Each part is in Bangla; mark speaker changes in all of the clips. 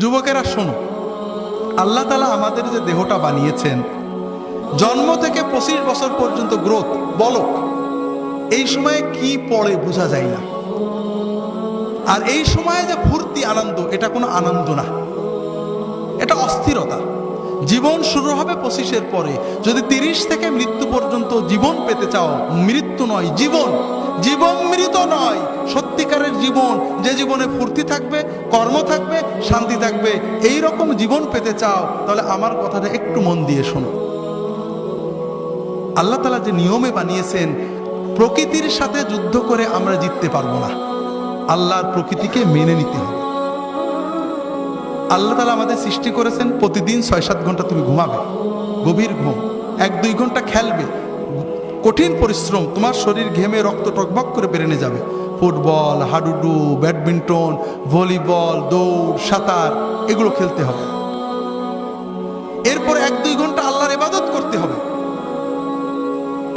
Speaker 1: যুবকেরা শোনো, আল্লাহ তাআলা আমাদের যে দেহটা বানিয়েছেন, জন্ম থেকে 25 বছর পর্যন্ত গ্রোথ বলক, এই সময়ে কি পড়ে বোঝা যায় না। আর এই সময়ে যে ফুর্তি আনন্দ, এটা কোনো আনন্দ না, এটা অস্থিরতা। জীবন শুরু হবে 25-এর পরে। যদি 30 থেকে মৃত্যু পর্যন্ত জীবন পেতে চাও, মৃত্যু নয় জীবন, জীবন মৃত নয়, সত্যিকারের জীবন, যে জীবনে ফুর্তি থাকবে, কর্ম থাকবে, শান্তি থাকবে, এই রকম জীবন পেতে চাও, তাহলে আমার কথাটা একটু মন দিয়ে শোনো। আল্লাহ তাআলা যে নিয়মে বানিয়েছেন, প্রকৃতির সাথে যুদ্ধ করে আমরা জিততে পারবো না, আল্লাহর প্রকৃতিকে মেনে নিতে হবে। আল্লাহ তাআলা আমাদের সৃষ্টি করেছেন, প্রতিদিন 6-7 ঘন্টা তুমি ঘুমাবে, গভীর ঘুম, 1-2 ঘন্টা খেলবে, কঠিন পরিশ্রম, তোমার শরীর ঘেমে রক্ত টকবক করে বেরেনে যাবে। ফুটবল, হাডুডু, ব্যাডমিন্টন, ভলিবল, দৌড়, সাঁতার, এগুলো খেলতে হবে। এরপর 1-2 ঘন্টা আল্লাহর ইবাদত করতে হবে,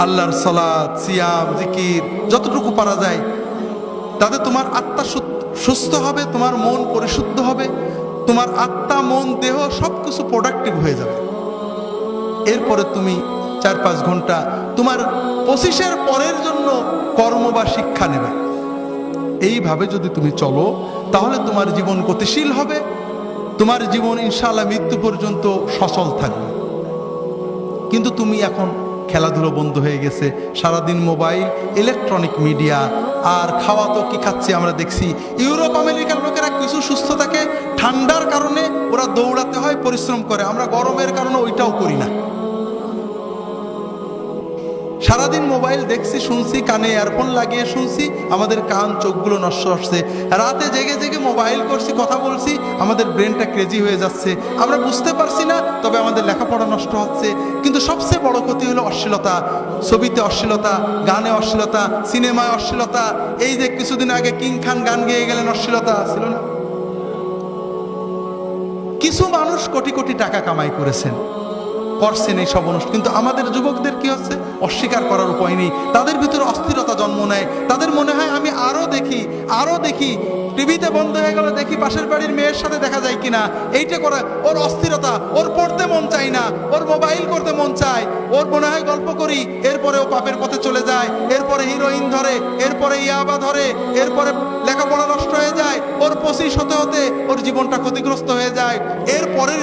Speaker 1: আল্লাহর সালাত, সিয়াম, জিকির, যতটুকু পারা যায়। তাতে তোমার আত্মা সুস্থ হবে, তোমার মন পরিশুদ্ধ হবে, তোমার আত্মা, মন, দেহ সবকিছু প্রোডাক্টিভ হয়ে যাবে। এরপরে তুমি 4-5 ঘন্টা তোমার 25-এর পরের জন্য কর্ম বা শিক্ষা নেবে। এইভাবে যদি তুমি চলো, তাহলে তোমার জীবন গতিশীল হবে, তোমার জীবন ইনশাআল্লাহ মৃত্যু পর্যন্ত সচল থাকবে। কিন্তু তুমি এখন খেলাধুলো বন্ধ হয়ে গেছে, সারাদিন মোবাইল, ইলেকট্রনিক মিডিয়া, আর খাওয়া তো কি খাচ্ছি আমরা দেখছি। ইউরোপ আমেরিকার লোকেরা কিছু সুস্থ থাকে, ঠান্ডার কারণে ওরা দৌড়াতে হয়, পরিশ্রম করে, আমরা গরমের কারণে ওইটাও করি না। সারাদিন মোবাইল দেখছি, শুনছি, কানে ইয়ারফোন লাগিয়ে শুনছি, আমাদের কান চোখগুলো নষ্ট হচ্ছে। রাতে জেগে জেগে মোবাইল করছি, কথা বলছি, আমাদের ব্রেনটা ক্রেজি হয়ে যাচ্ছে, আমরা বুঝতে পারছি না, তবে আমাদের লেখাপড়া নষ্ট হচ্ছে। কিন্তু সবচেয়ে বড় ক্ষতি হলো অশ্লীলতা, ছবিতে অশ্লীলতা, গানে অশ্লীলতা, সিনেমায় অশ্লীলতা। এই যে কিছুদিন আগে কিং খান গান গেয়ে গেলেন, অশ্লীলতা ছিল না? কিছু মানুষ কোটি কোটি টাকা কামাই করেছেন, করছেন এই সব অনুষ্ঠান, কিন্তু আমাদের যুবকদের কি হচ্ছে, অস্বীকার করার উপায় নেই। তাদের ভিতরে অস্থিরতা জন্ম নেয়, তাদের মনে হয় আমি আরো দেখি, আরো দেখি, টিভিতে বন্ধ হয়ে গেল, দেখি পাশের বাড়ির মেয়ের সাথে দেখা যায় কিনা, এইটা করে ওর অস্থিরতা, ওর পড়তে মন চায় না, ওর মোবাইল করতে মন চায়, ওর মনে হয় গল্প করি, এরপরে ও পাপের পথে চলে যায়, এরপরে হিরোইন ধরে, এরপরে ইয়াবা ধরে, এরপরে লেখাপড়া নষ্ট হয়ে যায়, ওর 25 হতে হতে ওর জীবনটা ক্ষতিগ্রস্ত হয়ে যায়, এর পরের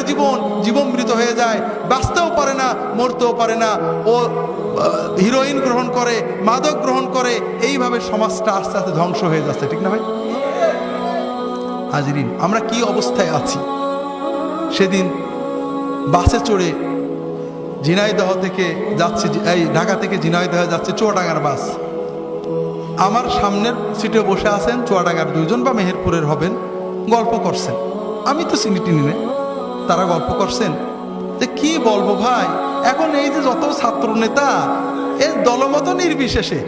Speaker 1: জীবন মৃত হয়ে যায়, বাঁচতেও পারে না, মরতেও পারে না, ও হিরোইন গ্রহণ করে, মাদক গ্রহণ করে, এইভাবে সমাজটা আস্তে আস্তে ধ্বংস হয়ে যাচ্ছে, ঠিক না ভাই? হাজিরিন, আমরা কি অবস্থায় আছি। সেদিন বাসে চড়ে ঝিনাইদহ থেকে যাচ্ছি, এই ঢাকা থেকে ঝিনাইদহ যাচ্ছে চুয়াডাঙ্গার বাস। আমার সামনের সিটে বসে আছেন চুয়াডাঙ্গার 2 জন বা মেহেরপুরের হবেন, গল্প করছেন। আমি তো চিনি টিনি না, তারা গল্প করছেন যে কি বলবো ভাই, এখন এই যে যত ছাত্র নেতা, এই দলমত নির্বিশেষে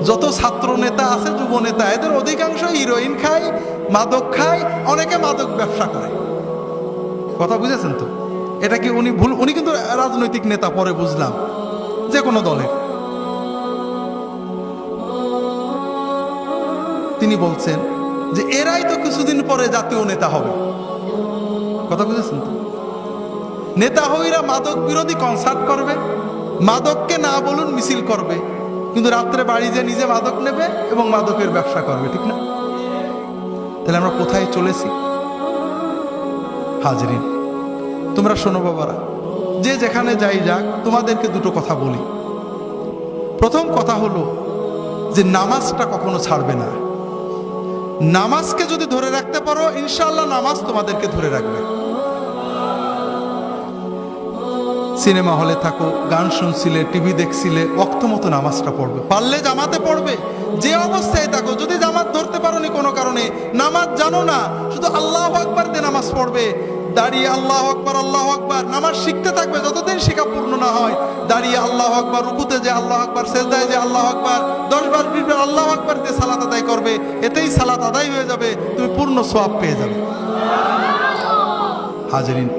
Speaker 1: যত ছাত্র নেতা আছে, যুব নেতা, এদের অধিকাংশ হিরোইন খায়, মাদক খায়, অনেকে মাদক ব্যবসা করে। কথা বুঝেছেন তো? এটা কি উনি ভুল? উনি কিন্তু রাজনৈতিক নেতা, পরে বুঝলাম, যে কোনো দলের। তিনি বলছেন যে এরাই তো কিছুদিন পরে জাতীয় নেতা হবে। কথা বুঝেছেন তো? নেতা হইরা মাদক বিরোধী কনসার্ট করবে, মাদককে না বলুন মিছিল করবে, কিন্তু রাত্রে বাড়ি যে নিজে মাদক নেবে এবং মাদকের ব্যবসা করবে, ঠিক না? তাহলে আমরা কোথায় চলেছি? হাজরিন, তোমরা শোনো বাবারা, যে যেখানে যাই যাক, তোমাদেরকে দুটো কথা বলি। প্রথম কথা হলো যে নামাজটা কখনো ছাড়বে না। নামাজকে যদি ধরে রাখতে পারো, ইনশাআল্লাহ নামাজ তোমাদেরকে ধরে রাখবে। সিনেমা হলে থাকো, গান শুনছিলে, টিভি দেখছিলে, ওয়াক্ত মতো নামাজটা পড়বে, পারলে জামাতে পড়বে। যে অবস্থায় থাকো, যদি জামাত ধরতে পারো নি কোনো কারণে, নামাজ জানো না, শুধু আল্লাহু আকবার দিয়ে নামাজ পড়বে। দাঁড়িয়ে আল্লাহু আকবার, আল্লাহু আকবার, নামাজ শিখতে থাকবে, যতদিন শিখা পূর্ণ না হয়। দাঁড়িয়ে আল্লাহু আকবার, রুকুতে যে আল্লাহু আকবার, সেজদায় যে আল্লাহু আকবার, 10 বার 20 বার আল্লাহু আকবার দিয়ে সালাত আদায় করবে। এতেই সালাত আদায় হয়ে যাবে, তুমি পূর্ণ সওয়াব পেয়ে যাবে। হাজরিন,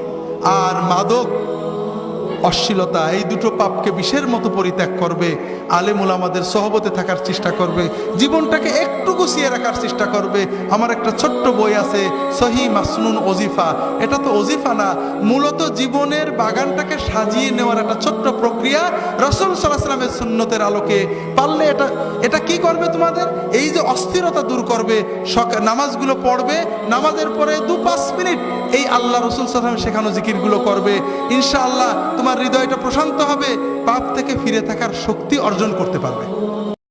Speaker 1: আর মাদক অশ্লীলতা, এই দুটো পাপকে বিষের মতো পরিত্যাগ করবে, আলেম ওলামাদের সহবতে থাকার চেষ্টা করবে, জীবনটাকে একটু গুছিয়ে রাখার চেষ্টা করবে। আমার একটা ছোট্ট বই আছে সহি মাসনুন ওজিফা, এটা তো ওজিফা না, মূলত জীবনের বাগানটাকে সাজিয়ে নেওয়ার একটা ছোট্ট প্রক্রিয়া রাসূল সাল্লাল্লাহু আলাইহি ওয়াসাল্লামের সুন্নতের আলোকে। পারলে এটা কি করবে তোমাদের, এই যে অস্থিরতা দূর করবে। নামাজগুলো পড়বে, নামাজের পরে 2-5 মিনিট এই আল্লাহ রাসূল সাল্লাল্লাহু আলাইহি ওয়াসাল্লাম শেখানো জিকিরগুলো করবে, ইনশাআল্লাহ তোমার হৃদয়টা প্রশান্ত হবে, পাপ থেকে ফিরে থাকার শক্তি অর্জন করতে পারবে।